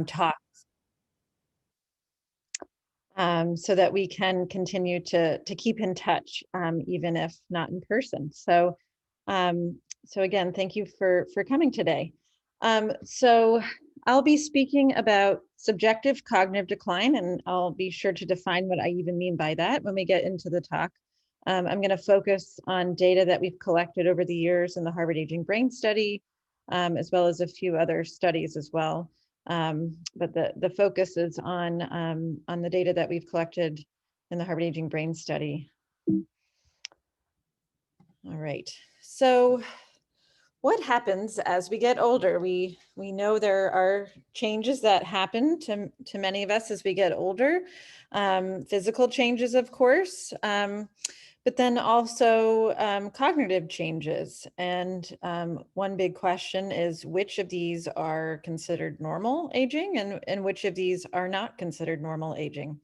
talk so that we can continue to keep in touch, even if not in person. So again, thank you for coming today. So I'll be speaking about subjective cognitive decline, and I'll be sure to define what I even mean by that when we get into the talk. I'm going to focus on data that we've collected over the years in the Harvard Aging Brain Study, as well as a few other studies as well. But the focus is on the data that we've collected in the Harvard Aging Brain Study. All right. So what happens as we get older? We know there are changes that happen to many of us as we get older. Physical changes, of course, but then also cognitive changes. And one big question is which of these are considered normal aging and which of these are not considered normal aging.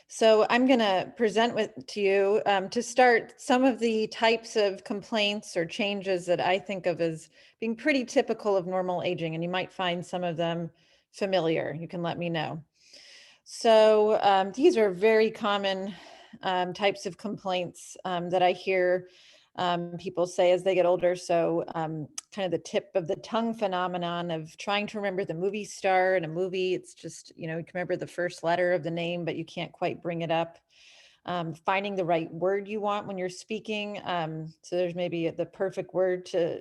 So I'm going to present to you to start some of the types of complaints or changes that I think of as being pretty typical of normal aging, and you might find some of them familiar. You can let me know. So these are very common types of complaints that I hear people say as they get older. So kind of the tip of the tongue phenomenon of trying to remember the movie star in a movie. It's just, you can remember the first letter of the name, but you can't quite bring it up. Finding the right word you want when you're speaking. So there's maybe the perfect word to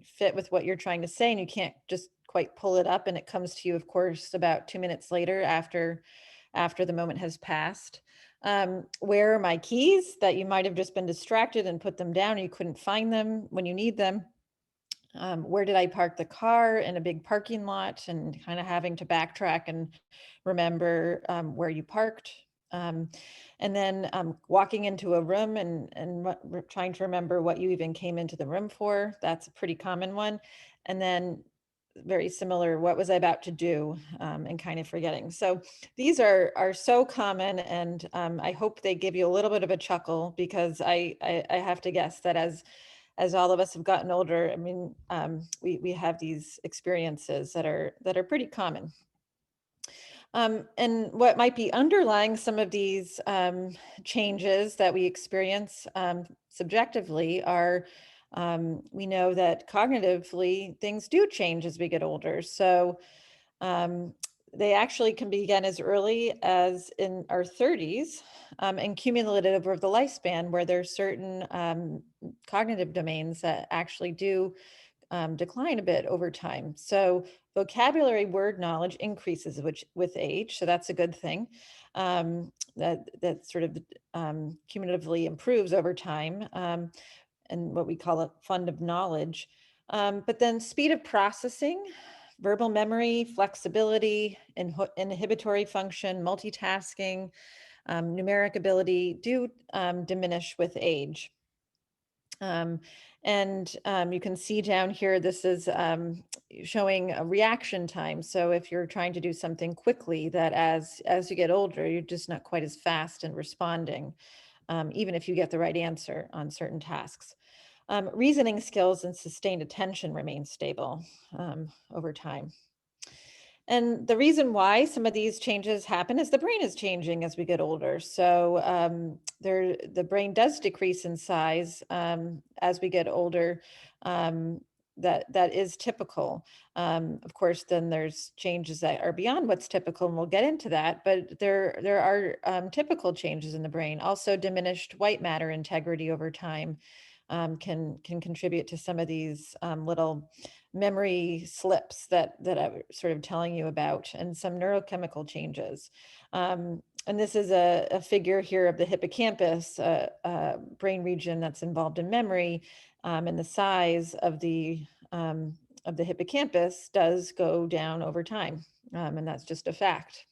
fit with what you're trying to say, and you can't just quite pull it up, and it comes to you, of course, about 2 minutes later after the moment has passed. Where are my keys? That you might have just been distracted and put them down, and you couldn't find them when you need them. Where did I park the car in a big parking lot, and kind of having to backtrack and remember where you parked. And then walking into a room and trying to remember what you even came into the room for. That's a pretty common one. And then very similar, what was I about to do, and kind of forgetting. So these are so common, and I hope they give you a little bit of a chuckle, because I have to guess that as all of us have gotten older, I mean, we have these experiences that are pretty common. And what might be underlying some of these changes that we experience subjectively are, we know that cognitively things do change as we get older. So they actually can begin as early as in our 30s and cumulative over the lifespan, where there's certain cognitive domains that actually do decline a bit over time. So vocabulary word knowledge increases with age, so that's a good thing. That sort of cumulatively improves over time, and what we call a fund of knowledge. But then speed of processing, verbal memory, flexibility, inhibitory function, multitasking, numeric ability do diminish with age. You can see down here, this is showing a reaction time. So if you're trying to do something quickly, that as you get older, you're just not quite as fast in responding, even if you get the right answer on certain tasks. Reasoning skills and sustained attention remain stable over time. And the reason why some of these changes happen is the brain is changing as we get older. So the brain does decrease in size as we get older. That is typical. Of course, then there's changes that are beyond what's typical, and we'll get into that. But there are typical changes in the brain. Also, diminished white matter integrity over time can contribute to some of these little memory slips that I was sort of telling you about, and some neurochemical changes. And this is a figure here of the hippocampus, brain region that's involved in memory, and the size of the hippocampus does go down over time, and that's just a fact.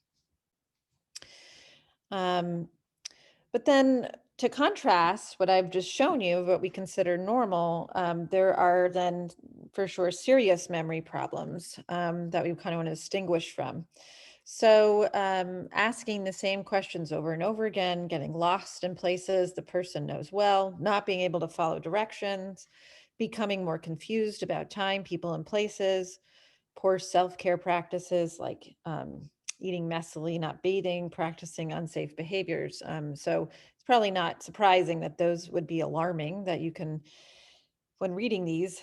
But then, to contrast what I've just shown you, what we consider normal, there are then for sure serious memory problems that we kind of want to distinguish from. So asking the same questions over and over again, getting lost in places the person knows well, not being able to follow directions, becoming more confused about time, people, and places, poor self-care practices like eating messily, not bathing, practicing unsafe behaviors. So it's probably not surprising that those would be alarming, that you can, when reading these.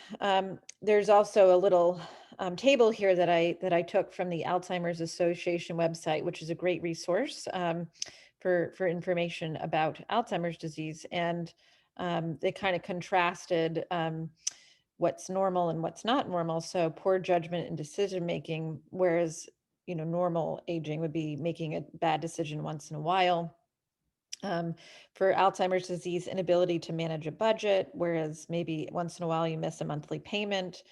There's also a little table here that I took from the Alzheimer's Association website, which is a great resource for information about Alzheimer's disease. And they kind of contrasted what's normal and what's not normal. So poor judgment and decision making, whereas normal aging would be making a bad decision once in a while. For Alzheimer's disease, inability to manage a budget, whereas maybe once in a while you miss a monthly payment,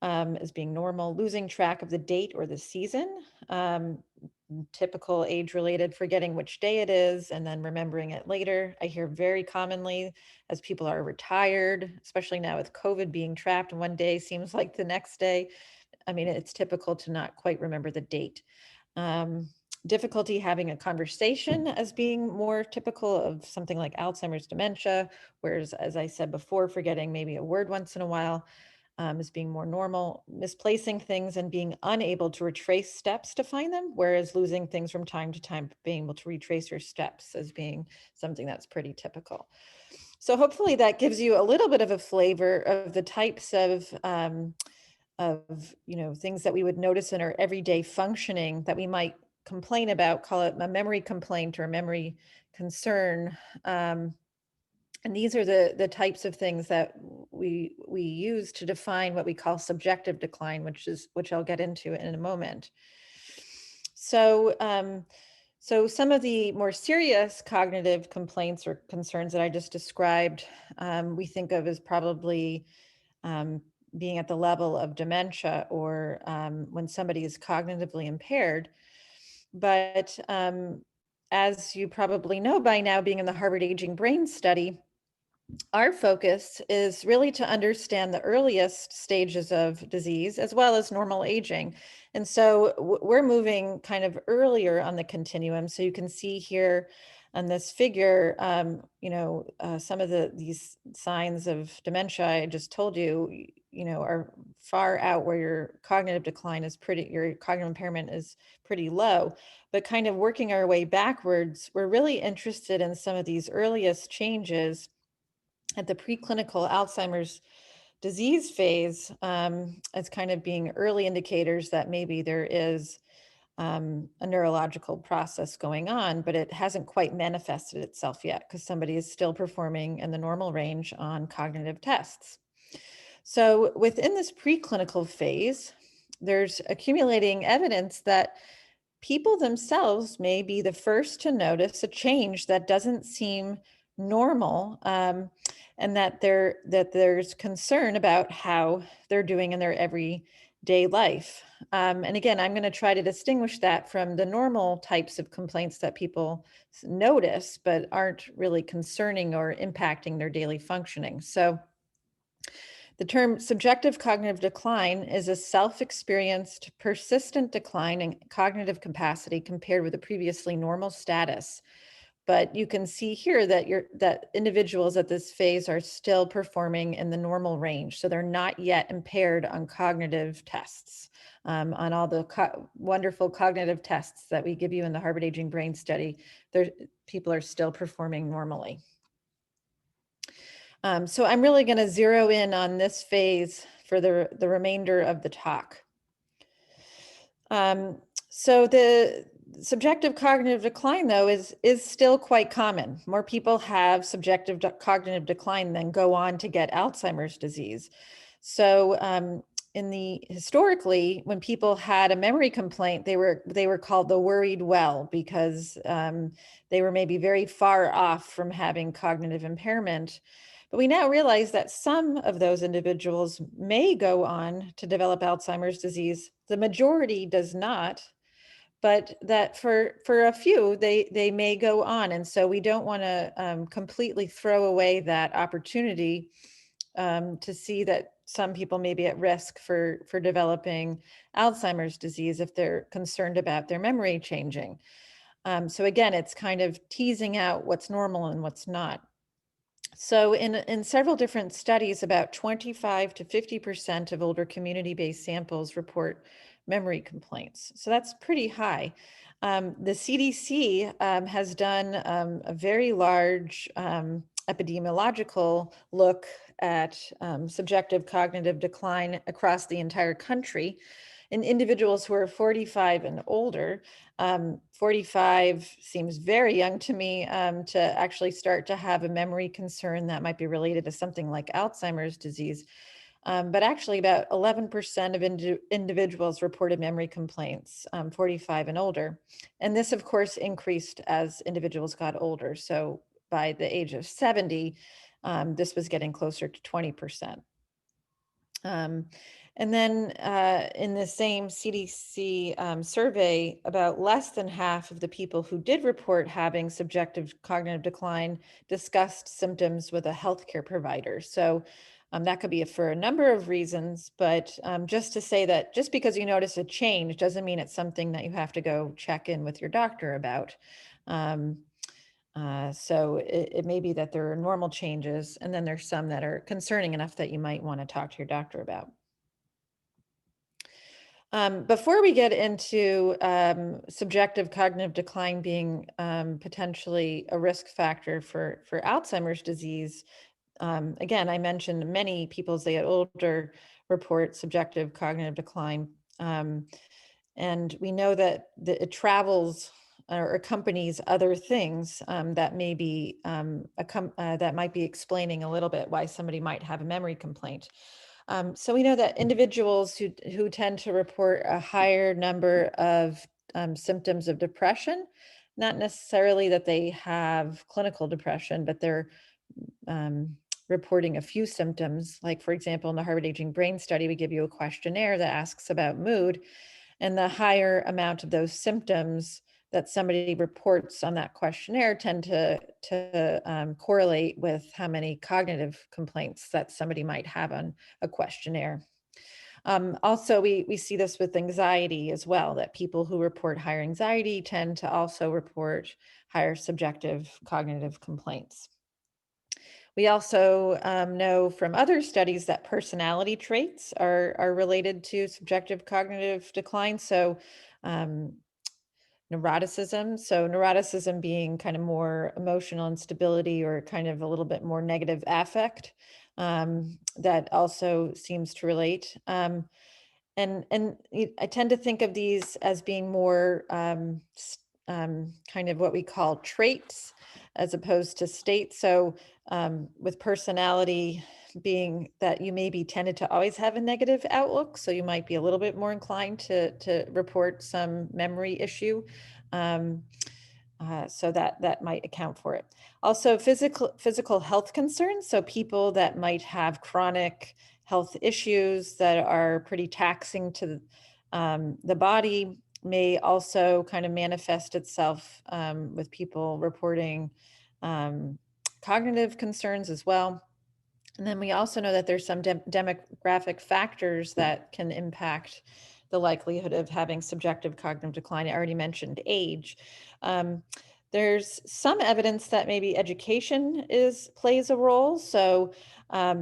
as being normal. Losing track of the date or the season, typical age-related, forgetting which day it is and then remembering it later. I hear very commonly as people are retired, especially now with COVID, being trapped in one day seems like the next day. I mean, it's typical to not quite remember the date. Difficulty having a conversation as being more typical of something like Alzheimer's dementia, whereas, as I said before, forgetting maybe a word once in a while as being more normal. Misplacing things and being unable to retrace steps to find them, whereas losing things from time to time, being able to retrace your steps as being something that's pretty typical. So hopefully that gives you a little bit of a flavor of the types of things that we would notice in our everyday functioning that we might complain about, call it a memory complaint or a memory concern. And these are the types of things that we use to define what we call subjective decline, which I'll get into in a moment. So, so some of the more serious cognitive complaints or concerns that I just described, we think of as probably being at the level of dementia or when somebody is cognitively impaired. But as you probably know by now, being in the Harvard Aging Brain Study, our focus is really to understand the earliest stages of disease as well as normal aging. And so we're moving kind of earlier on the continuum. So you can see here on this figure, some of these signs of dementia I just told you, are far out where your cognitive decline is your cognitive impairment is pretty low. But kind of working our way backwards, we're really interested in some of these earliest changes at the preclinical Alzheimer's disease phase, as kind of being early indicators that maybe there is a neurological process going on, but it hasn't quite manifested itself yet because somebody is still performing in the normal range on cognitive tests. So within this preclinical phase, there's accumulating evidence that people themselves may be the first to notice a change that doesn't seem normal, and that there's concern about how they're doing in their everyday life. And again, I'm going to try to distinguish that from the normal types of complaints that people notice, but aren't really concerning or impacting their daily functioning. So the term subjective cognitive decline is a self-experienced, persistent decline in cognitive capacity compared with a previously normal status. But you can see here that individuals at this phase are still performing in the normal range. So they're not yet impaired on cognitive tests, on all the wonderful cognitive tests that we give you in the Harvard Aging Brain Study. People are still performing normally. So I'm really going to zero in on this phase for the remainder of the talk. So the subjective cognitive decline, though, is still quite common. More people have subjective cognitive decline than go on to get Alzheimer's disease. So historically, when people had a memory complaint, they were called the worried well because they were maybe very far off from having cognitive impairment. But we now realize that some of those individuals may go on to develop Alzheimer's disease. The majority does not, but that for a few, they may go on. And so we don't want to completely throw away that opportunity to see that some people may be at risk for developing Alzheimer's disease if they're concerned about their memory changing. So again, it's kind of teasing out what's normal and what's not. So in several different studies, about 25 to 50% of older community-based samples report memory complaints. So that's pretty high. The CDC has done a very large epidemiological look at subjective cognitive decline across the entire country in individuals who are 45 and older. 45 seems very young to me to actually start to have a memory concern that might be related to something like Alzheimer's disease. But actually about 11% of individuals reported memory complaints, 45 and older. And this of course increased as individuals got older. So by the age of 70, this was getting closer to 20%. And then in the same CDC survey, about less than half of the people who did report having subjective cognitive decline discussed symptoms with a healthcare provider. So that could be for a number of reasons, but just to say that just because you notice a change doesn't mean it's something that you have to go check in with your doctor about. So it may be that there are normal changes, and then there's some that are concerning enough that you might want to talk to your doctor about. Before we get into subjective cognitive decline being potentially a risk factor for Alzheimer's disease, again, I mentioned many people as they get older report subjective cognitive decline. And we know that it travels or accompanies other things that may be that might be explaining a little bit why somebody might have a memory complaint. So we know that individuals who tend to report a higher number of symptoms of depression, not necessarily that they have clinical depression, but they're reporting a few symptoms. Like, for example, in the Harvard Aging Brain Study, we give you a questionnaire that asks about mood, and the higher amount of those symptoms that somebody reports on that questionnaire tend to correlate with how many cognitive complaints that somebody might have on a questionnaire. Also, we see this with anxiety as well, that people who report higher anxiety tend to also report higher subjective cognitive complaints. We also know from other studies that personality traits are related to subjective cognitive decline. So neuroticism. So neuroticism being kind of more emotional instability or kind of a little bit more negative affect, that also seems to relate. And I tend to think of these as being more kind of what we call traits as opposed to states. So with personality being that you maybe tended to always have a negative outlook, so you might be a little bit more inclined to report some memory issue. So that might account for it. Also, physical health concerns. So people that might have chronic health issues that are pretty taxing to the body may also kind of manifest itself with people reporting cognitive concerns as well. And then we also know that there's some demographic factors that can impact the likelihood of having subjective cognitive decline. I already mentioned age. There's some evidence that maybe education plays a role. So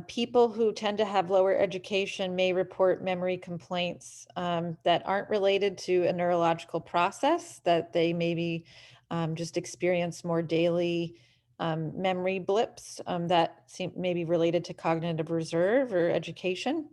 people who tend to have lower education may report memory complaints that aren't related to a neurological process, that they maybe just experience more daily memory blips that seem maybe related to cognitive reserve or education.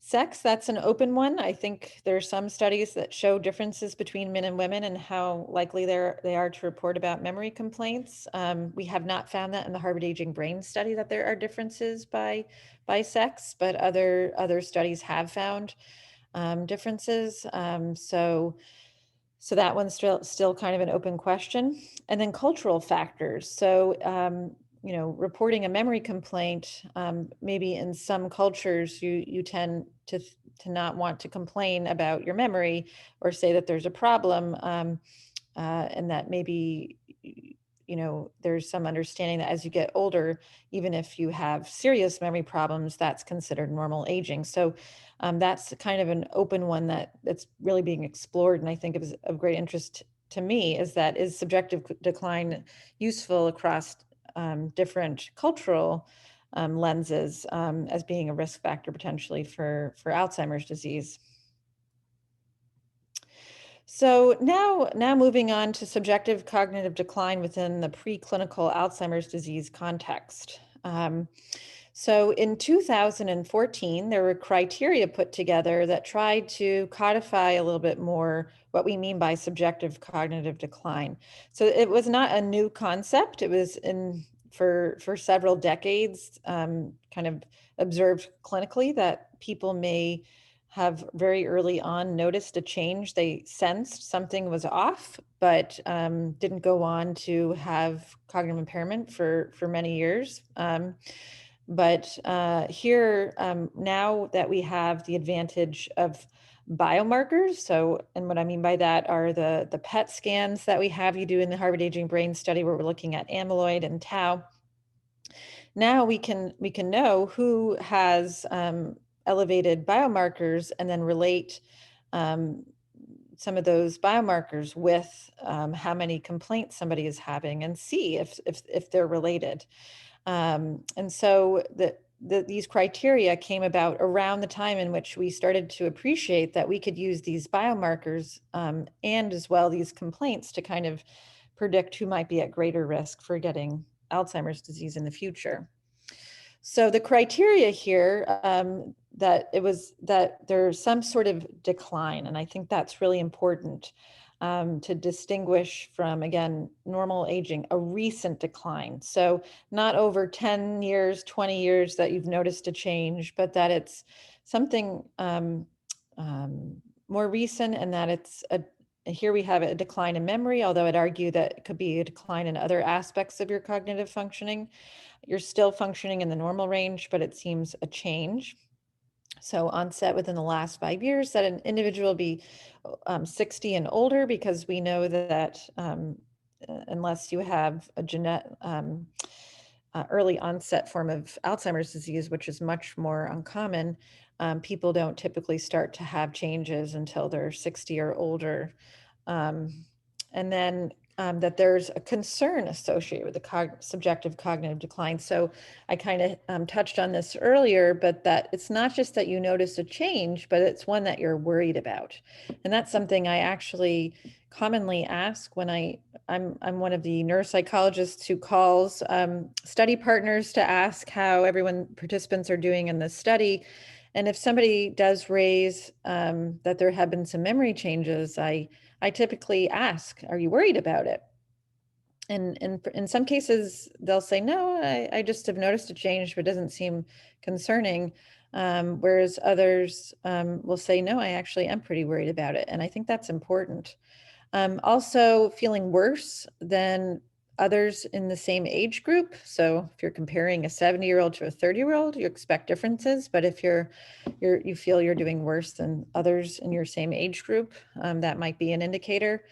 Sex, that's an open one. I think there are some studies that show differences between men and women and how likely they are to report about memory complaints. We have not found that in the Harvard Aging Brain Study that there are differences by sex, but other studies have found differences. So that one's still kind of an open question. And then cultural factors. So, reporting a memory complaint, maybe in some cultures, you tend to not want to complain about your memory or say that there's a problem, and that maybe, there's some understanding that as you get older, even if you have serious memory problems, that's considered normal aging. So that's kind of an open one that's really being explored, and I think is of great interest to me, is subjective decline useful across different cultural lenses as being a risk factor potentially for Alzheimer's disease. So now moving on to subjective cognitive decline within the preclinical Alzheimer's disease context. So in 2014, there were criteria put together that tried to codify a little bit more what we mean by subjective cognitive decline. So it was not a new concept. It was for several decades, kind of observed clinically that people may have very early on noticed a change. They sensed something was off, but didn't go on to have cognitive impairment for many years. But here, now that we have the advantage of biomarkers, so, and what I mean by that are the PET scans that we have you do in the Harvard Aging Brain Study, where we're looking at amyloid and tau. Now we can know who has elevated biomarkers and then relate some of those biomarkers with how many complaints somebody is having and see if they're related. And so these criteria came about around the time in which we started to appreciate that we could use these biomarkers and as well these complaints to kind of predict who might be at greater risk for getting Alzheimer's disease in the future. So the criteria here that there's some sort of decline, and I think that's really important to distinguish from, again, normal aging, a recent decline. So not over 10 years, 20 years that you've noticed a change, but that it's something more recent, and that it's here we have a decline in memory, although I'd argue that it could be a decline in other aspects of your cognitive functioning. You're still functioning in the normal range, but it seems a change. So onset within the last 5 years, that an individual will be 60 and older, because we know that unless you have a early onset form of Alzheimer's disease, which is much more uncommon, people don't typically start to have changes until they're 60 or older. And then that there's a concern associated with the subjective cognitive decline. So I kind of touched on this earlier, but that it's not just that you notice a change, but it's one that you're worried about. And that's something I actually commonly ask when I'm one of the neuropsychologists who calls study partners to ask how participants are doing in the study. And if somebody does raise that there have been some memory changes, I typically ask, are you worried about it? And in some cases, they'll say, no, I just have noticed a change, but it doesn't seem concerning. Whereas others will say, no, I actually am pretty worried about it. And I think that's important. Also feeling worse than others in the same age group. So if you're comparing a 70-year-old to a 30-year-old, you expect differences. But if you feel you're doing worse than others in your same age group, that might be an indicator.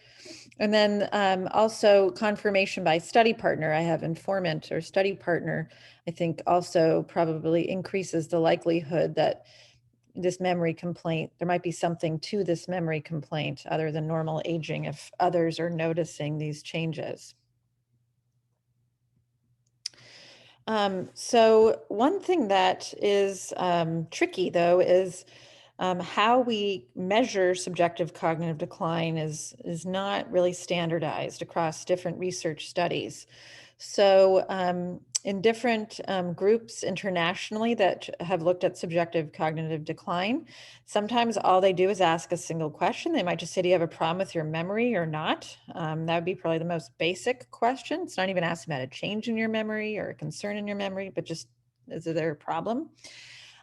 And then also confirmation by study partner. I have informant or study partner, I think also probably increases the likelihood that this memory complaint, there might be something to this memory complaint other than normal aging if others are noticing these changes. So one thing that is tricky, though, is how we measure subjective cognitive decline is not really standardized across different research studies. So in different groups internationally that have looked at subjective cognitive decline, sometimes all they do is ask a single question. They might just say, do you have a problem with your memory or not? That would be probably the most basic question. It's not even asking about a change in your memory or a concern in your memory, but just, is there a problem?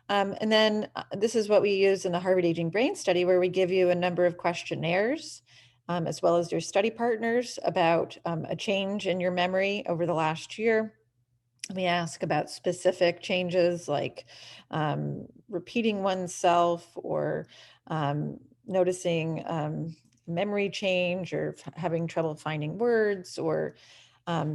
And then this is what we use in the Harvard Aging Brain Study, where we give you a number of questionnaires, as well as your study partners, about a change in your memory over the last year. We ask about specific changes like repeating oneself or noticing memory change or having trouble finding words. Or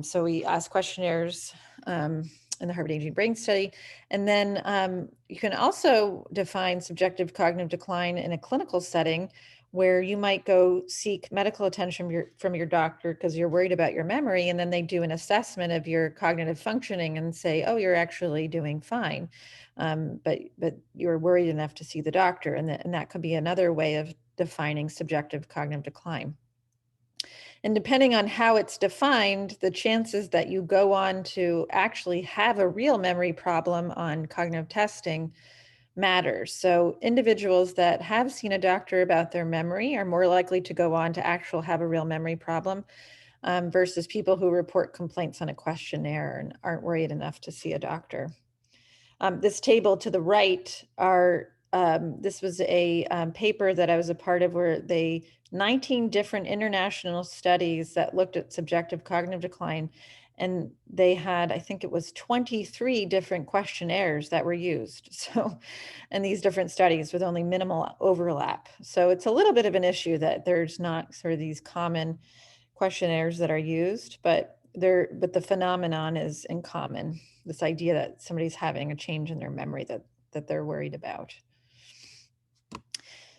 so we ask questionnaires in the Harvard Aging Brain Study. And then you can also define subjective cognitive decline in a clinical setting where you might go seek medical attention from your doctor because you're worried about your memory, and then they do an assessment of your cognitive functioning and say, oh, you're actually doing fine. But you're worried enough to see the doctor, and that could be another way of defining subjective cognitive decline. And depending on how it's defined, the chances that you go on to actually have a real memory problem on cognitive testing matters. So individuals that have seen a doctor about their memory are more likely to go on to actually have a real memory problem, versus people who report complaints on a questionnaire and aren't worried enough to see a doctor. This table to the right this was a paper that I was a part of where 19 different international studies that looked at subjective cognitive decline. And they had, I think it was 23 different questionnaires that were used. So, and these different studies with only minimal overlap. So it's a little bit of an issue that there's not sort of these common questionnaires that are used, but the phenomenon is in common. This idea that somebody's having a change in their memory that they're worried about.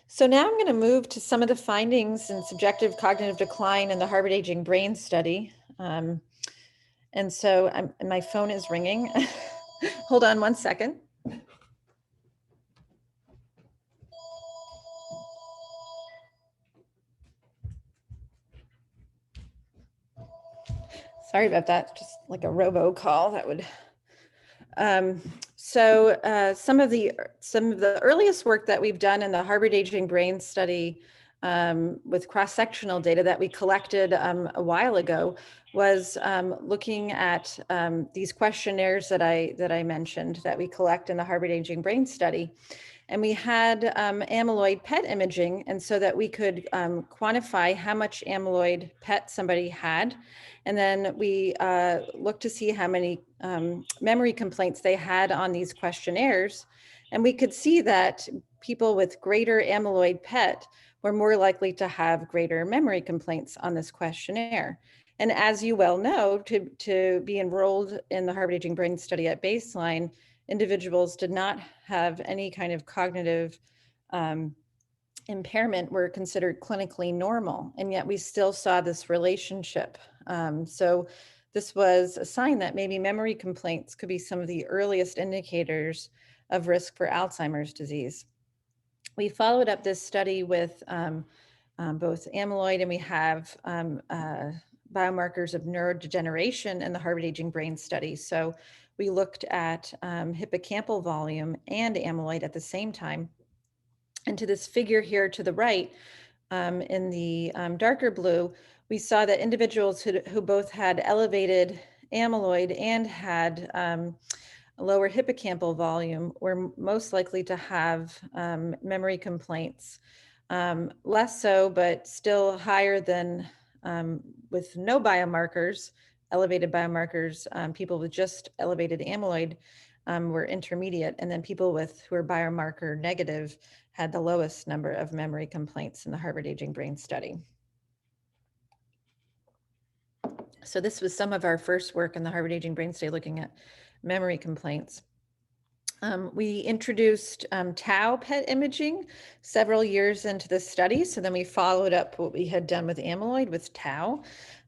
So now I'm going to move to some of the findings in subjective cognitive decline in the Harvard Aging Brain Study. And so my phone is ringing. Hold on one second. Sorry about that, just like a robocall that would. Some of the earliest work that we've done in the Harvard Aging Brain Study with cross-sectional data that we collected a while ago was looking at these questionnaires that I mentioned that we collect in the Harvard Aging Brain Study. And we had amyloid PET imaging, and so that we could quantify how much amyloid PET somebody had. And then we looked to see how many memory complaints they had on these questionnaires. And we could see that people with greater amyloid PET were more likely to have greater memory complaints on this questionnaire. And as you well know, to be enrolled in the Harvard Aging Brain Study at baseline, individuals did not have any kind of cognitive impairment, were considered clinically normal, and yet we still saw this relationship. So this was a sign that maybe memory complaints could be some of the earliest indicators of risk for Alzheimer's disease. We followed up this study with both amyloid, and we have biomarkers of neurodegeneration in the Harvard Aging Brain Study. So we looked at hippocampal volume and amyloid at the same time. And to this figure here to the right, in the darker blue, we saw that individuals who both had elevated amyloid and had a lower hippocampal volume were most likely to have memory complaints. Less so, but still higher than with no biomarkers, elevated biomarkers. People with just elevated amyloid were intermediate, and then people who were biomarker negative had the lowest number of memory complaints in the Harvard Aging Brain Study. So this was some of our first work in the Harvard Aging Brain Study looking at memory complaints. We introduced tau PET imaging several years into the study. So then we followed up what we had done with amyloid with tau.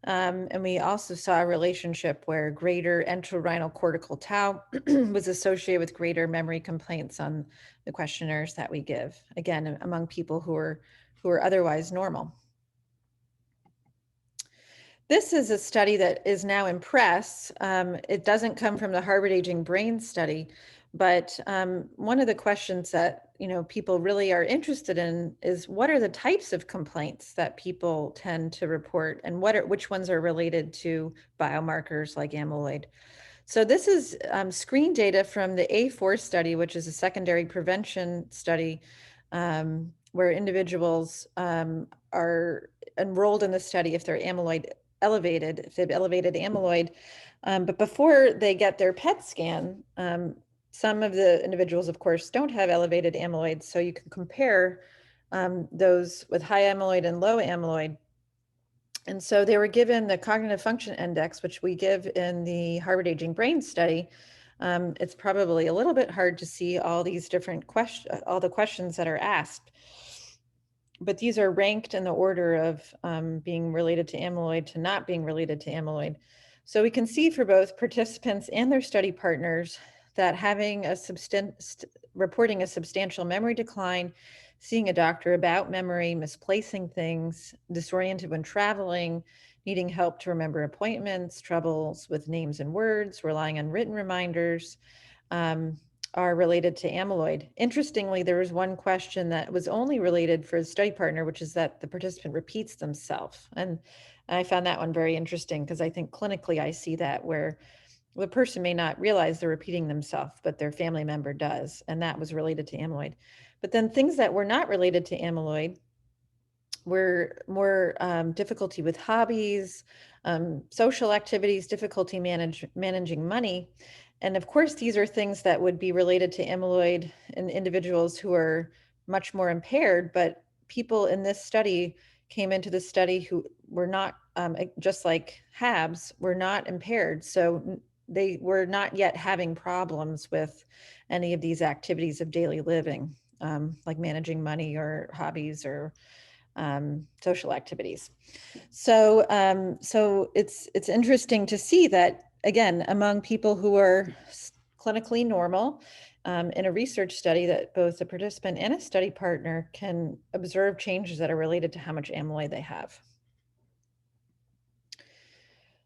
And we also saw a relationship where greater entorhinal cortical tau was associated with greater memory complaints on the questionnaires that we give, again, among people who are otherwise normal. This is a study that is now in press. It doesn't come from the Harvard Aging Brain Study, but one of the questions that people really are interested in is what are the types of complaints that people tend to report, and which ones are related to biomarkers like amyloid. So this is screen data from the A4 study, which is a secondary prevention study where individuals are enrolled in the study if they're amyloid elevated, if they've elevated amyloid. But before they get their PET scan, some of the individuals, of course, don't have elevated amyloid. So you can compare those with high amyloid and low amyloid. And so they were given the cognitive function index, which we give in the Harvard Aging Brain Study. It's probably a little bit hard to see all these different questions, all the questions that are asked. but these are ranked in the order of being related to amyloid to not being related to amyloid. So we can see for both participants and their study partners that having reporting a substantial memory decline, seeing a doctor about memory, misplacing things, disoriented when traveling, needing help to remember appointments, troubles with names and words, relying on written reminders, are related to amyloid. Interestingly, there was one question that was only related for the study partner, which is that the participant repeats themselves. And I found that one very interesting because I think clinically I see that where the person may not realize they're repeating themselves, but their family member does. And that was related to amyloid. But then things that were not related to amyloid were more difficulty with hobbies, social activities, difficulty managing money. And of course, these are things that would be related to amyloid in individuals who are much more impaired, but people in this study came into the study who were not, just like HABs, were not impaired. So they were not yet having problems with any of these activities of daily living, like managing money or hobbies or social activities. So, so it's interesting to see that, again, among people who are clinically normal, in a research study, that both a participant and a study partner can observe changes that are related to how much amyloid they have.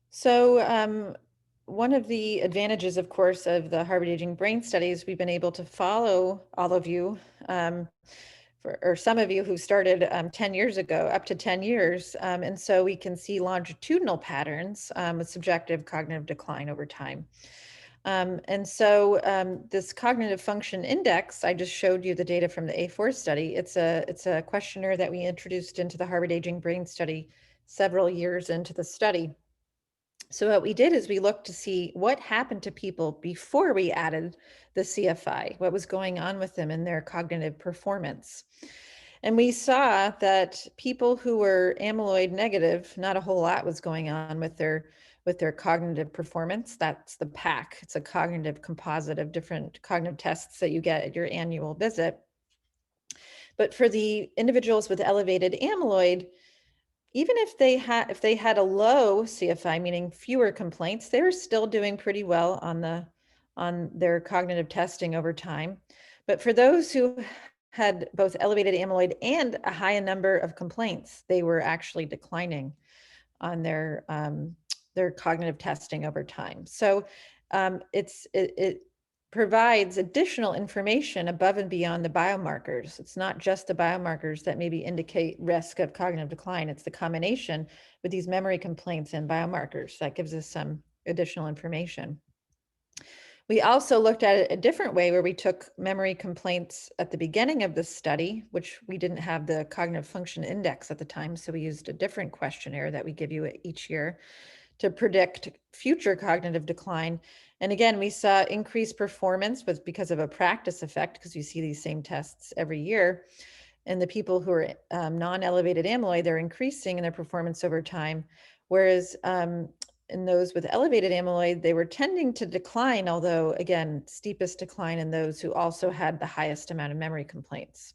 So one of the advantages, of course, of the Harvard Aging Brain Studies, we've been able to follow all of you, or some of you who started 10 years ago, up to 10 years. And so we can see longitudinal patterns with subjective cognitive decline over time. And so this cognitive function index, I just showed you the data from the A4 study. It's a questionnaire that we introduced into the Harvard Aging Brain Study several years into the study. So what we did is we looked to see what happened to people before we added the CFI, what was going on with them in their cognitive performance. And we saw that people who were amyloid negative, not a whole lot was going on with their cognitive performance. That's the PAC. It's a cognitive composite of different cognitive tests that you get at your annual visit. But for the individuals with elevated amyloid, even if they had a low CFI, meaning fewer complaints, they were still doing pretty well on their cognitive testing over time. But for those who had both elevated amyloid and a high number of complaints, they were actually declining on their cognitive testing over time. So it provides additional information above and beyond the biomarkers. It's not just the biomarkers that maybe indicate risk of cognitive decline. It's the combination with these memory complaints and biomarkers that gives us some additional information. We also looked at it a different way where we took memory complaints at the beginning of the study, which we didn't have the cognitive function index at the time. So we used a different questionnaire that we give you each year to predict future cognitive decline. And again, we saw increased performance because of a practice effect, because you see these same tests every year. And the people who are non-elevated amyloid, they're increasing in their performance over time. Whereas in those with elevated amyloid, they were tending to decline, although again, steepest decline in those who also had the highest amount of memory complaints.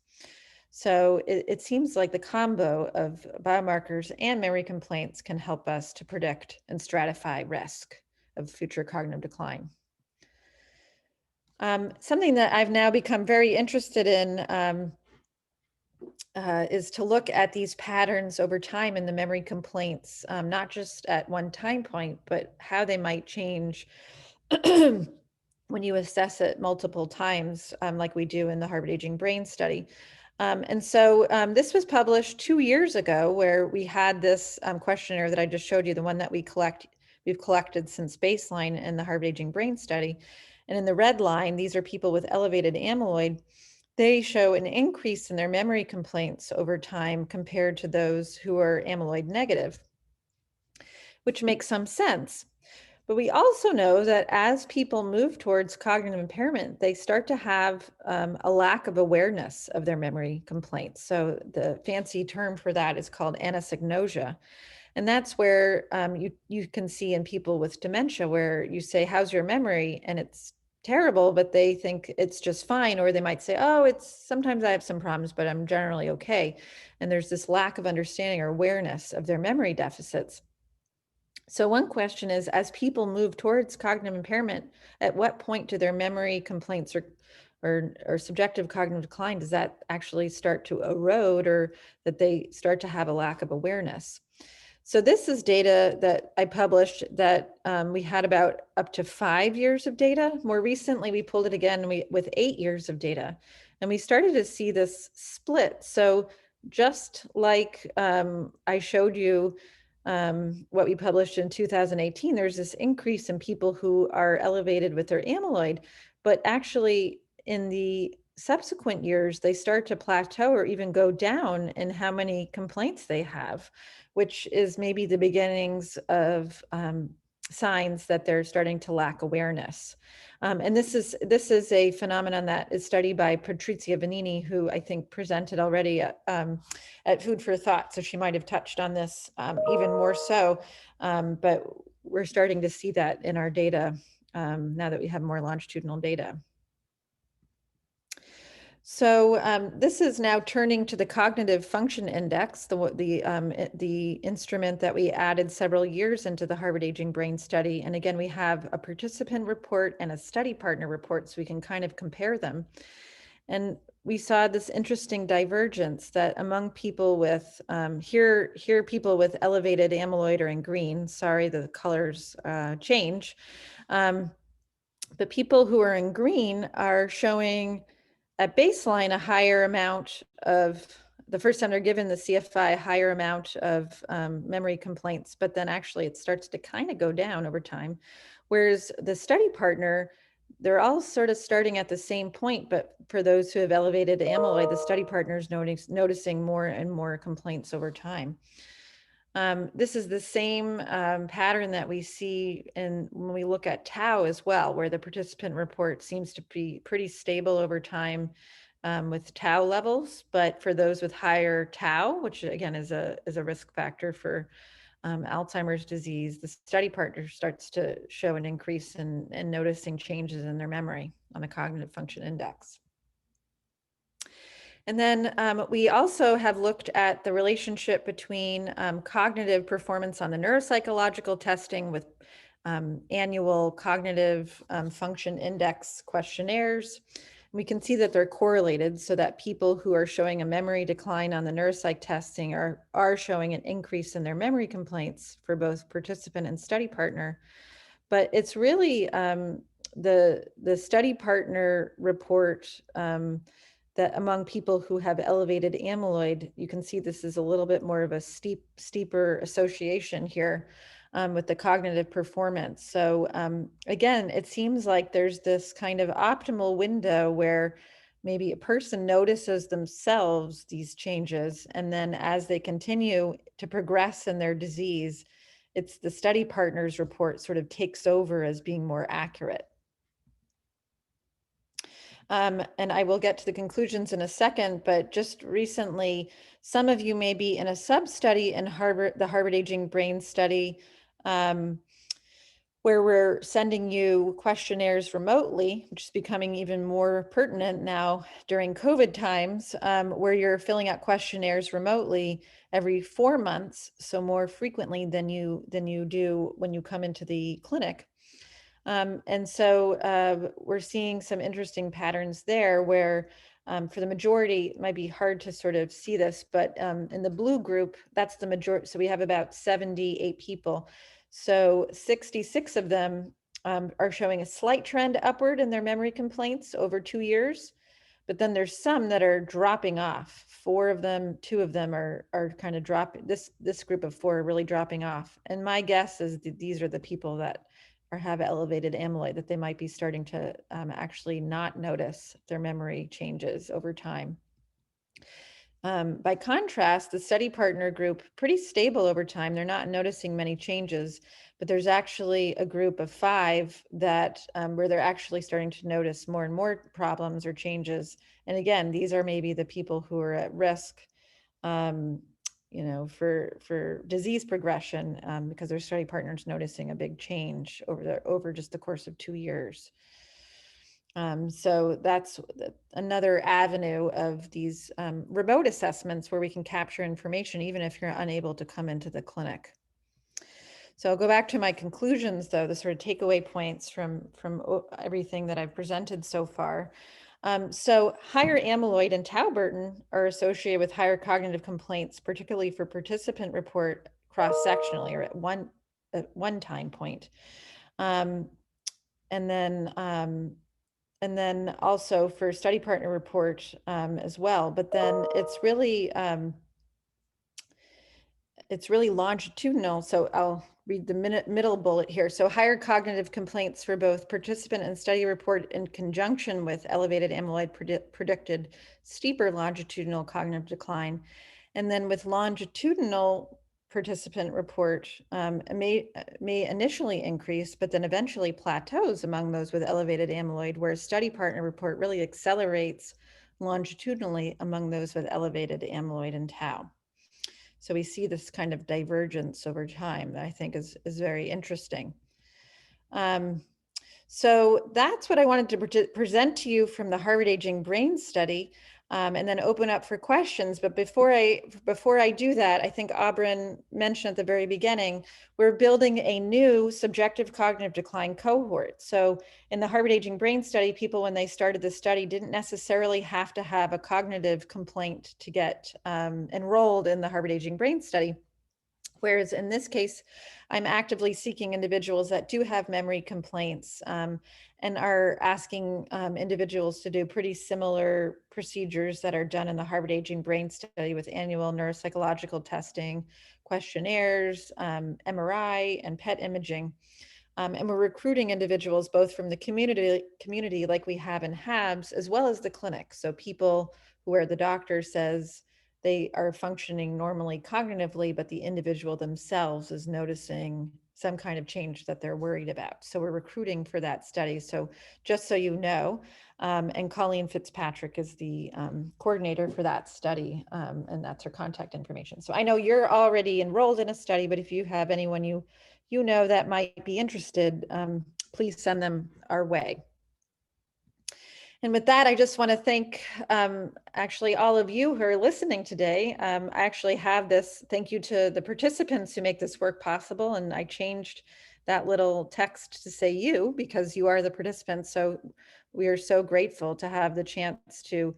So it seems like the combo of biomarkers and memory complaints can help us to predict and stratify risk of future cognitive decline. Something that I've now become very interested in is to look at these patterns over time in the memory complaints, not just at one time point, but how they might change when you assess it multiple times, like we do in the Harvard Aging Brain Study. And so this was published 2 years ago, where we had this questionnaire that I just showed you, the one that we've collected since baseline in the Harvard Aging Brain Study. And in the red line, these are people with elevated amyloid. They show an increase in their memory complaints over time compared to those who are amyloid negative, which makes some sense. But we also know that as people move towards cognitive impairment, they start to have a lack of awareness of their memory complaints. So the fancy term for that is called anosognosia. And that's where you can see in people with dementia, where you say, how's your memory? And it's terrible, but they think it's just fine. Or they might say, oh, sometimes I have some problems, but I'm generally okay. And there's this lack of understanding or awareness of their memory deficits. So one question is, as people move towards cognitive impairment, at what point do their memory complaints or subjective cognitive decline, does that actually start to erode, or that they start to have a lack of awareness? So this is data that I published that we had about up to 5 years of data. More recently, we pulled it again with 8 years of data. And we started to see this split. So just like I showed you what we published in 2018, there's this increase in people who are elevated with their amyloid, but actually in the subsequent years, they start to plateau or even go down in how many complaints they have, which is maybe the beginnings of signs that they're starting to lack awareness. And this is a phenomenon that is studied by Patrizia Vanini, who I think presented already at Food for Thought. So she might have touched on this even more so, but we're starting to see that in our data now that we have more longitudinal data. So this is now turning to the cognitive function index, the instrument that we added several years into the Harvard Aging Brain Study. And again, we have a participant report and a study partner report, so we can kind of compare them. And we saw this interesting divergence that among people with, here people with elevated amyloid are in green. Sorry, the colors change. But people who are in green are showing at baseline a higher amount of, the first time they're given the CFI, a higher amount of memory complaints, but then actually it starts to kind of go down over time. Whereas the study partner, they're all sort of starting at the same point, but for those who have elevated amyloid, the study partner is noticing more and more complaints over time. This is the same pattern that we see when we look at tau as well, where the participant report seems to be pretty stable over time with tau levels. But for those with higher tau, which again is a risk factor for Alzheimer's disease, the study partner starts to show an increase in noticing changes in their memory on the cognitive function index. And then we also have looked at the relationship between cognitive performance on the neuropsychological testing with annual cognitive function index questionnaires. We can see that they're correlated, so that people who are showing a memory decline on the neuropsych testing are showing an increase in their memory complaints for both participant and study partner. But it's really the study partner report that among people who have elevated amyloid, you can see this is a little bit more of a steeper association here with the cognitive performance. So again, it seems like there's this kind of optimal window where maybe a person notices themselves these changes, and then as they continue to progress in their disease, it's the study partner's report sort of takes over as being more accurate. And I will get to the conclusions in a second, but just recently, some of you may be in a sub-study in the Harvard Aging Brain Study, where we're sending you questionnaires remotely, which is becoming even more pertinent now during COVID times, where you're filling out questionnaires remotely every 4 months, so more frequently than you do when you come into the clinic. And so we're seeing some interesting patterns there where for the majority, it might be hard to sort of see this, but in the blue group, that's the majority. So we have about 78 people. So 66 of them are showing a slight trend upward in their memory complaints over 2 years. But then there's some that are dropping off. 4 of them, 2 of them are kind of dropping. This group of 4 are really dropping off. And my guess is that these are the people that have elevated amyloid, that they might be starting to actually not notice their memory changes over time. By contrast, the study partner group, pretty stable over time. They're not noticing many changes, but there's actually a group of 5 that where they're actually starting to notice more and more problems or changes. And again, these are maybe the people who are at risk for disease progression because their study partner's noticing a big change over just the course of 2 years. So that's another avenue of these remote assessments where we can capture information even if you're unable to come into the clinic. So I'll go back to my conclusions, though, the sort of takeaway points from everything that I've presented so far. So higher amyloid and tau burden are associated with higher cognitive complaints, particularly for participant report cross-sectionally or at one time point. And then also for study partner report as well. But then it's really longitudinal. So I'll read the middle bullet here. So higher cognitive complaints for both participant and study report in conjunction with elevated amyloid predicted steeper longitudinal cognitive decline. And then with longitudinal participant report may initially increase, but then eventually plateaus among those with elevated amyloid, whereas study partner report really accelerates longitudinally among those with elevated amyloid and tau. So we see this kind of divergence over time that I think is very interesting. So that's what I wanted to present to you from the Harvard Aging Brain Study, and then open up for questions. But before I do that, I think Aubryn mentioned at the very beginning, we're building a new subjective cognitive decline cohort. So in the Harvard Aging Brain Study, people, when they started the study, didn't necessarily have to have a cognitive complaint to get enrolled in the Harvard Aging Brain Study. Whereas in this case, I'm actively seeking individuals that do have memory complaints and are asking individuals to do pretty similar procedures that are done in the Harvard Aging Brain Study with annual neuropsychological testing, questionnaires, MRI, and PET imaging. And we're recruiting individuals both from the community like we have in HABS, as well as the clinic. So people where the doctor says they are functioning normally cognitively, but the individual themselves is noticing some kind of change that they're worried about. So we're recruiting for that study. So just so you know, and Colleen Fitzpatrick is the coordinator for that study, and that's her contact information. So I know you're already enrolled in a study, but if you have anyone you know that might be interested, please send them our way. And with that, I just want to thank actually all of you who are listening today. I actually have this, thank you to the participants who make this work possible. And I changed that little text to say you because you are the participants. So we are so grateful to have the chance to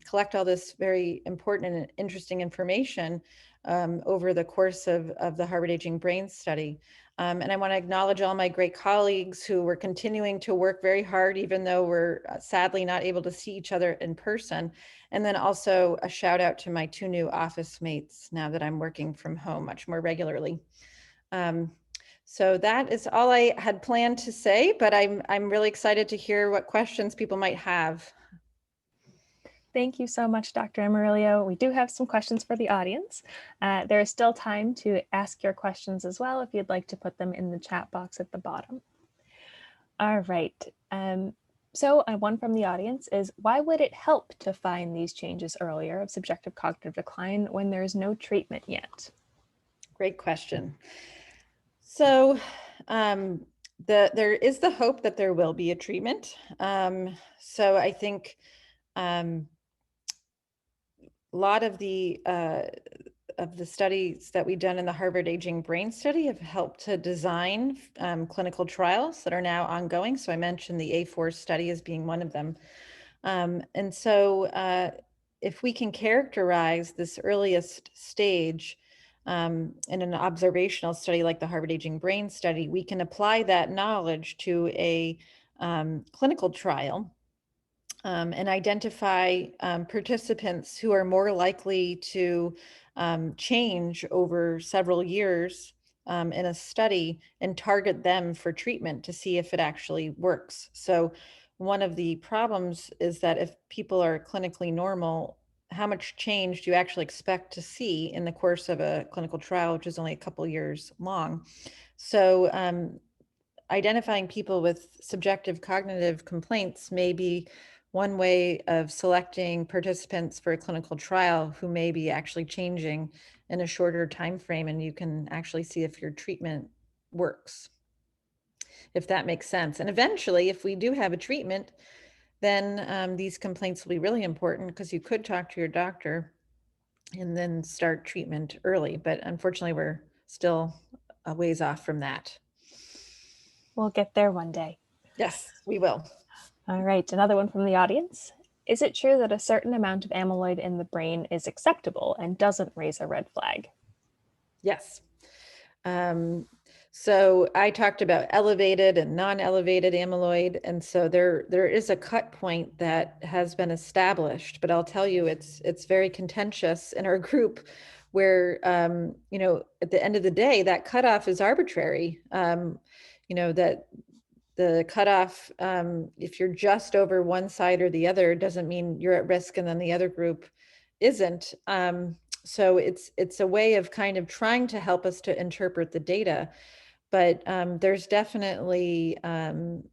collect all this very important and interesting information over the course of the Harvard Aging Brain Study. And I want to acknowledge all my great colleagues who were continuing to work very hard, even though we're sadly not able to see each other in person. And then also a shout out to my two new office mates now that I'm working from home much more regularly. So that is all I had planned to say, but I'm really excited to hear what questions people might have. Thank you so much, Dr. Amariglio. We do have some questions for the audience. There is still time to ask your questions as well if you'd like to put them in the chat box at the bottom. All right. So one from the audience is, why would it help to find these changes earlier of subjective cognitive decline when there is no treatment yet? Great question. So there is the hope that there will be a treatment. So I think a lot of the studies that we've done in the Harvard Aging Brain Study have helped to design clinical trials that are now ongoing. So I mentioned the A4 study as being one of them. And so if we can characterize this earliest stage in an observational study like the Harvard Aging Brain Study, we can apply that knowledge to a clinical trial and identify participants who are more likely to change over several years in a study and target them for treatment to see if it actually works. So one of the problems is that if people are clinically normal, how much change do you actually expect to see in the course of a clinical trial, which is only a couple years long? So identifying people with subjective cognitive complaints may be one way of selecting participants for a clinical trial who may be actually changing in a shorter time frame, and you can actually see if your treatment works. if that makes sense. And eventually, if we do have a treatment, then these complaints will be really important, because you could talk to your doctor and then start treatment early. But unfortunately, we're still a ways off from that. We'll get there one day. Yes, we will. All right, another one from the audience. Is it true that a certain amount of amyloid in the brain is acceptable and doesn't raise a red flag? Yes. So I talked about elevated and non-elevated amyloid, and so there is a cut point that has been established. But I'll tell you, it's very contentious in our group, where at the end of the day, that cutoff is arbitrary. That the cutoff, if you're just over one side or the other, doesn't mean you're at risk, and then the other group isn't. So it's a way of kind of trying to help us to interpret the data. But there's definitely, normal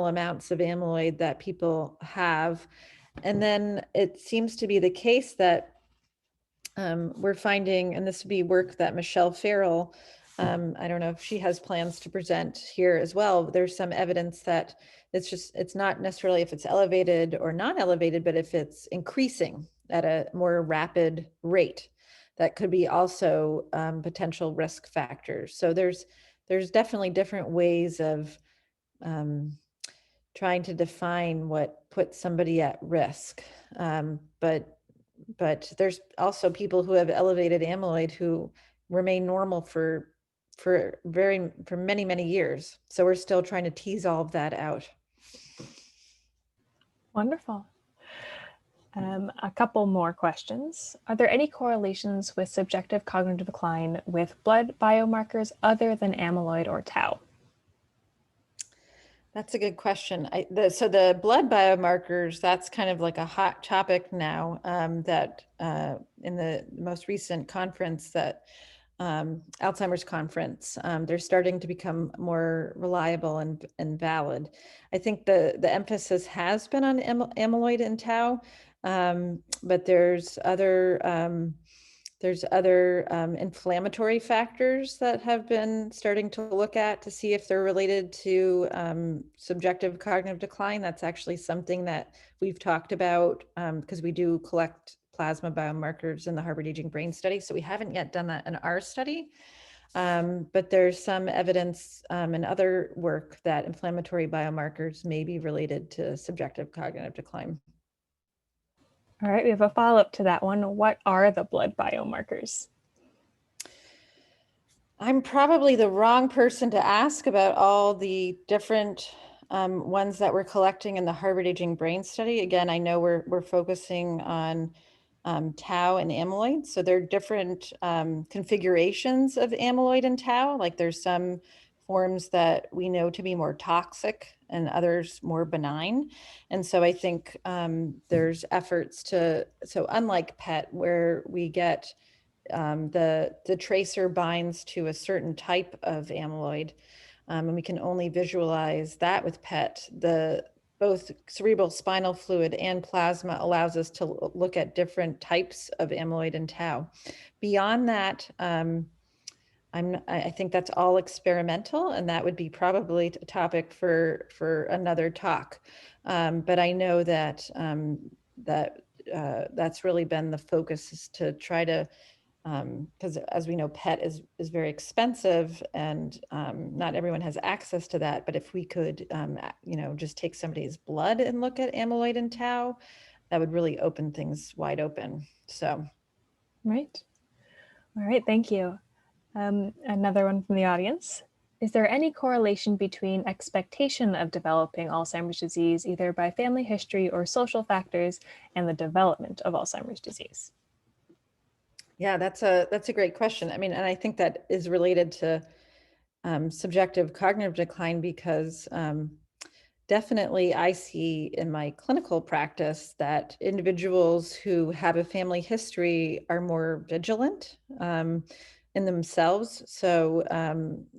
amounts of amyloid that people have. And then it seems to be the case that we're finding, and this would be work that Michelle Farrell, I don't know if she has plans to present here as well. There's some evidence that it's not necessarily if it's elevated or non-elevated, but if it's increasing at a more rapid rate, that could be also potential risk factors. So there's definitely different ways of trying to define what puts somebody at risk. But there's also people who have elevated amyloid who remain normal for many, many years. So we're still trying to tease all of that out. Wonderful. A couple more questions. Are there any correlations with subjective cognitive decline with blood biomarkers other than amyloid or tau? That's a good question. So the blood biomarkers, that's kind of like a hot topic now, that in the most recent conference, that Alzheimer's conference, they're starting to become more reliable and valid. I think the emphasis has been on amyloid and tau, but there's other inflammatory factors that have been starting to look at to see if they're related to subjective cognitive decline. That's actually something that we've talked about, because we do collect plasma biomarkers in the Harvard Aging Brain Study. So we haven't yet done that in our study. But there's some evidence in other work that inflammatory biomarkers may be related to subjective cognitive decline. All right, we have a follow-up to that one. What are the blood biomarkers? I'm probably the wrong person to ask about all the different ones that we're collecting in the Harvard Aging Brain Study. Again, I know we're focusing on tau and amyloid. So there are different configurations of amyloid and tau. Like there's some forms that we know to be more toxic and others more benign. And so I think there's efforts so unlike PET, where we get the tracer binds to a certain type of amyloid, and we can only visualize that with PET, both cerebral spinal fluid and plasma allows us to look at different types of amyloid and tau. Beyond that, I think that's all experimental, and that would be probably a topic for another talk. But I know that that's really been the focus, is to try to, because as we know, PET is very expensive, and not everyone has access to that. But if we could, just take somebody's blood and look at amyloid and tau, that would really open things wide open. So, Right. All right, thank you. Another one from the audience. Is there any correlation between expectation of developing Alzheimer's disease, either by family history or social factors, and the development of Alzheimer's disease? yeah, that's a great question. I mean, and I think that is related to subjective cognitive decline, because definitely I see in my clinical practice that individuals who have a family history are more vigilant in themselves. So,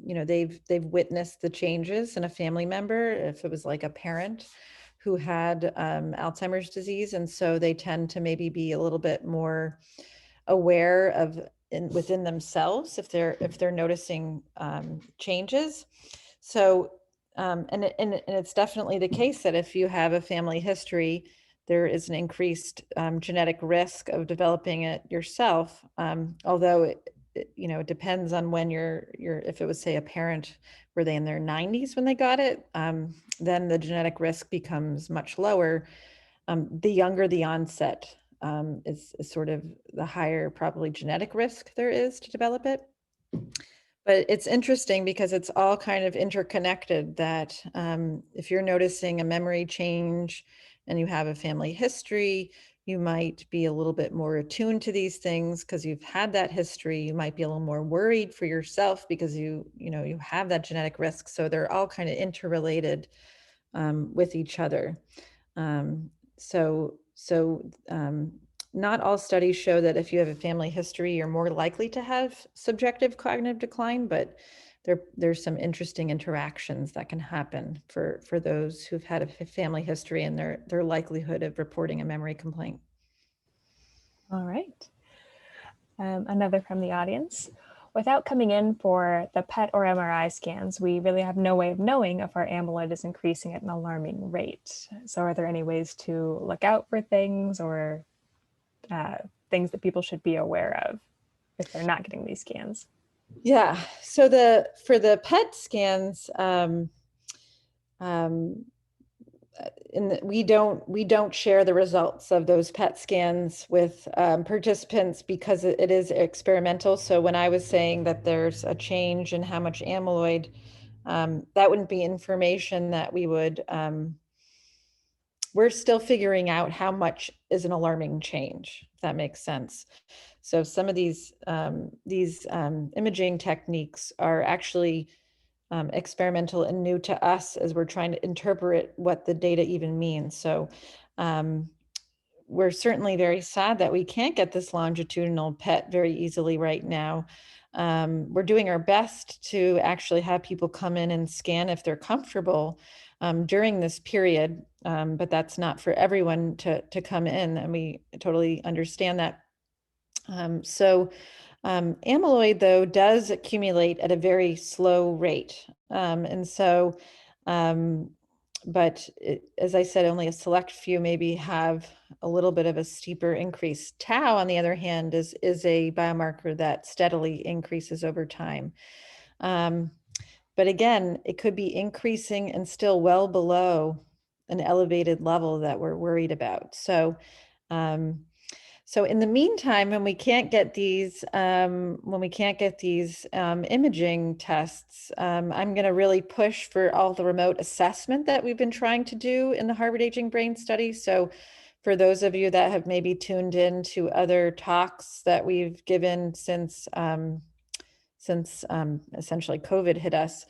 they've witnessed the changes in a family member, if it was like a parent who had Alzheimer's disease. And so they tend to maybe be a little bit more aware of within themselves if they're noticing changes. So and it's definitely the case that if you have a family history, there is an increased genetic risk of developing it yourself. Although it depends on when if it was, say, a parent, were they in their 90s when they got it, then the genetic risk becomes much lower. The younger the onset is sort of the higher probably genetic risk there is to develop it. But it's interesting because it's all kind of interconnected, that if you're noticing a memory change and you have a family history, you might be a little bit more attuned to these things because you've had that history. You might be a little more worried for yourself because you have that genetic risk. So they're all kind of interrelated with each other. Not all studies show that if you have a family history, you're more likely to have subjective cognitive decline, but there's some interesting interactions that can happen for those who've had a family history and their likelihood of reporting a memory complaint. All right. Another from the audience. Without coming in for the PET or MRI scans, we really have no way of knowing if our amyloid is increasing at an alarming rate. So are there any ways to look out for things or things that people should be aware of if they're not getting these scans? Yeah, so for the PET scans, we don't share the results of those PET scans with participants because it is experimental. So when I was saying that there's a change in how much amyloid, that wouldn't be information that we would. We're still figuring out how much is an alarming change, if that makes sense. So some of these imaging techniques are actually experimental and new to us as we're trying to interpret what the data even means. So we're certainly very sad that we can't get this longitudinal PET very easily right now. We're doing our best to actually have people come in and scan if they're comfortable during this period, but that's not for everyone to come in, and we totally understand that. Amyloid, though, does accumulate at a very slow rate. As I said, only a select few maybe have a little bit of a steeper increase. Tau, on the other hand, is a biomarker that steadily increases over time. But again, it could be increasing and still well below an elevated level that we're worried about. So in the meantime, when we can't get these imaging tests, I'm going to really push for all the remote assessment that we've been trying to do in the Harvard Aging Brain Study. So for those of you that have maybe tuned in to other talks that we've given since essentially COVID hit us,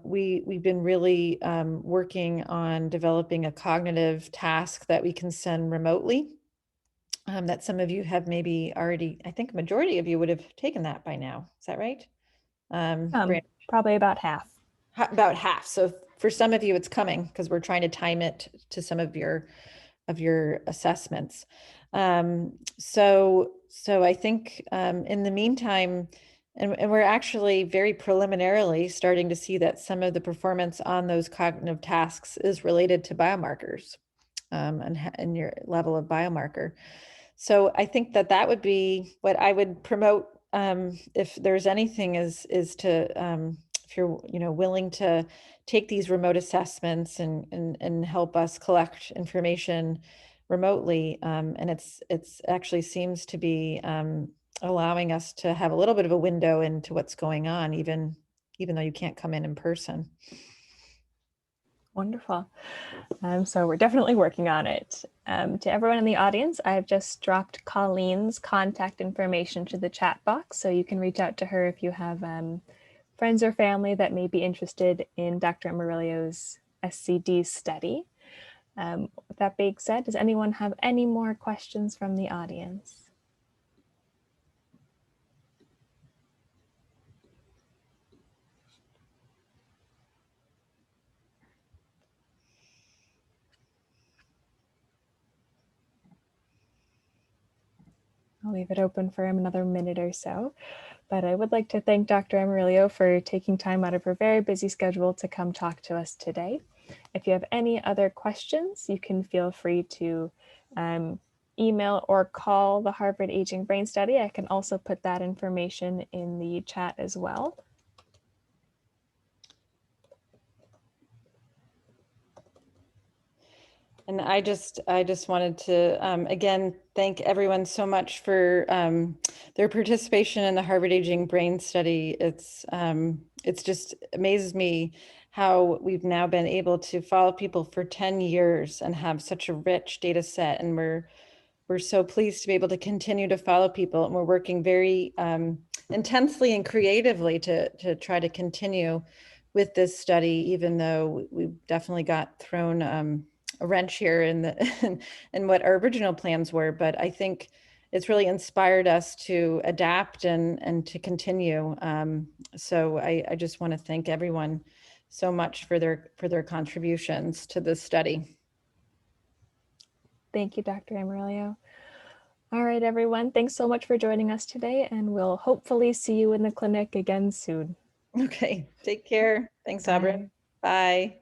we've been really working on developing a cognitive task that we can send remotely. That some of you have maybe already, I think a majority of you would have taken that by now. Is that right? Probably about half. About half. So for some of you, it's coming because we're trying to time it to some of your assessments. So I think in the meantime, and we're actually very preliminarily starting to see that some of the performance on those cognitive tasks is related to biomarkers and your level of biomarker. So I think that would be what I would promote if there's anything is to if you're willing to take these remote assessments and help us collect information remotely, and it's actually seems to be allowing us to have a little bit of a window into what's going on, even though you can't come in person. Wonderful. So we're definitely working on it. To everyone in the audience, I've just dropped Colleen's contact information to the chat box, so you can reach out to her if you have friends or family that may be interested in Dr. Amariglio's SCD study. With that being said, does anyone have any more questions from the audience? I'll leave it open for another minute or so. But I would like to thank Dr. Amariglio for taking time out of her very busy schedule to come talk to us today. If you have any other questions, you can feel free to email or call the Harvard Aging Brain Study. I can also put that information in the chat as well. And I just wanted to, again, thank everyone so much for their participation in the Harvard Aging Brain Study. It's just amazes me how we've now been able to follow people for 10 years and have such a rich data set. And we're so pleased to be able to continue to follow people. And we're working very intensely and creatively to try to continue with this study, even though we definitely got thrown a wrench here in the in what our original plans were. But I think it's really inspired us to adapt and to continue. So I just want to thank everyone so much for their contributions to this study. Thank you, Dr. Amariglio. All right, everyone. Thanks so much for joining us today, and we'll hopefully see you in the clinic again soon. Okay, take care. Thanks, Aubrey. Bye.